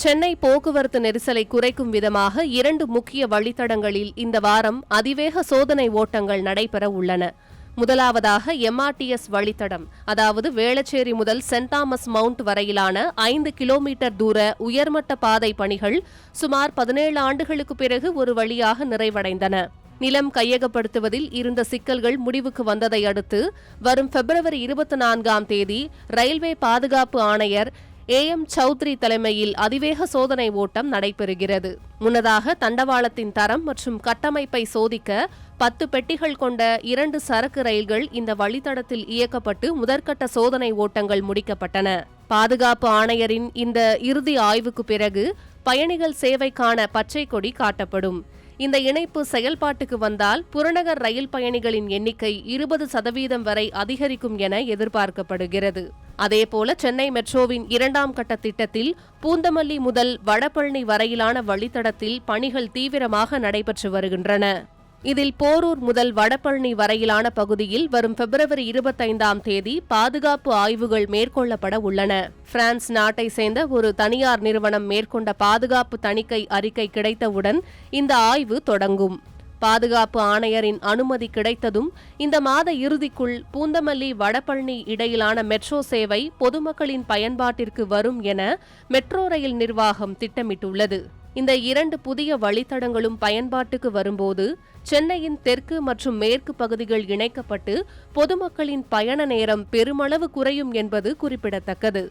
சென்னை போக்குவரத்து நெரிசலை குறைக்கும் விதமாக 2 முக்கிய வழித்தடங்களில் இந்த வாரம் அதிவேக சோதனை ஓட்டங்கள் நடைபெற உள்ளன. முதலாவதாக MRTS வழித்தடம், அதாவது வேளச்சேரி முதல் சென்ட் தாமஸ் மவுண்ட் வரையிலான 5 கிலோமீட்டர் தூர உயர்மட்ட பாதை பணிகள் சுமார் 17 ஆண்டுகளுக்கு பிறகு ஒரு வழியாக நிறைவடைந்தன. நிலம் கையகப்படுத்துவதில் இருந்த சிக்கல்கள் முடிவுக்கு வந்ததை அடுத்து வரும் பிப்ரவரி 24ஆம் தேதி ரயில்வே பாதுகாப்பு ஆணையர் AM சௌத்ரி தலைமையில் அதிவேக சோதனை ஓட்டம் நடைபெறுகிறது. முன்னதாக தண்டவாளத்தின் தரம் மற்றும் கட்டமைப்பை சோதிக்க 10 பெட்டிகள் கொண்ட 2 சரக்கு ரயில்கள் இந்த வழித்தடத்தில் இயக்கப்பட்டு முதற்கட்ட சோதனை ஓட்டங்கள் முடிக்கப்பட்டன. பாதுகாப்பு ஆணையரின் இந்த இறுதி ஆய்வுக்கு பிறகு பயணிகள் சேவைக்கான பச்சை கொடி காட்டப்படும். இந்த இணைப்பு செயல்பாட்டுக்கு வந்தால் புறநகர் ரயில் பயணிகளின் எண்ணிக்கை 20% வரை அதிகரிக்கும் என எதிர்பார்க்கப்படுகிறது. அதேபோல சென்னை மெட்ரோவின் 2ஆம் கட்ட திட்டத்தில் பூந்தமல்லி முதல் வடபழனி வரையிலான வழித்தடத்தில் பணிகள் தீவிரமாக நடைபெற்று வருகின்றன. இதில் போரூர் முதல் வடபழனி வரையிலான பகுதியில் வரும் பிப்ரவரி 25ஆம் தேதி பாதுகாப்பு ஆய்வுகள் மேற்கொள்ளப்பட உள்ளன. பிரான்ஸ் நாட்டை சேர்ந்த ஒரு தனியார் நிறுவனம் மேற்கொண்ட பாதுகாப்பு தணிக்கை அறிக்கை கிடைத்தவுடன் இந்த ஆய்வு தொடங்கும். பாதுகாப்பு ஆணையரின் அனுமதி கிடைத்ததும் இந்த மாத இறுதிக்குள் பூந்தமல்லி வடபழனி இடையிலான மெட்ரோ சேவை பொதுமக்களின் பயன்பாட்டிற்கு வரும் என மெட்ரோ ரயில் நிர்வாகம் திட்டமிட்டுள்ளது. இந்த 2 புதிய வழித்தடங்களும் பயன்பாட்டுக்கு வரும்போது சென்னையின் தெற்கு மற்றும் மேற்கு பகுதிகள் இணைக்கப்பட்டு பொதுமக்களின் பயண நேரம் பெருமளவு குறையும் என்பது குறிப்பிடத்தக்கது.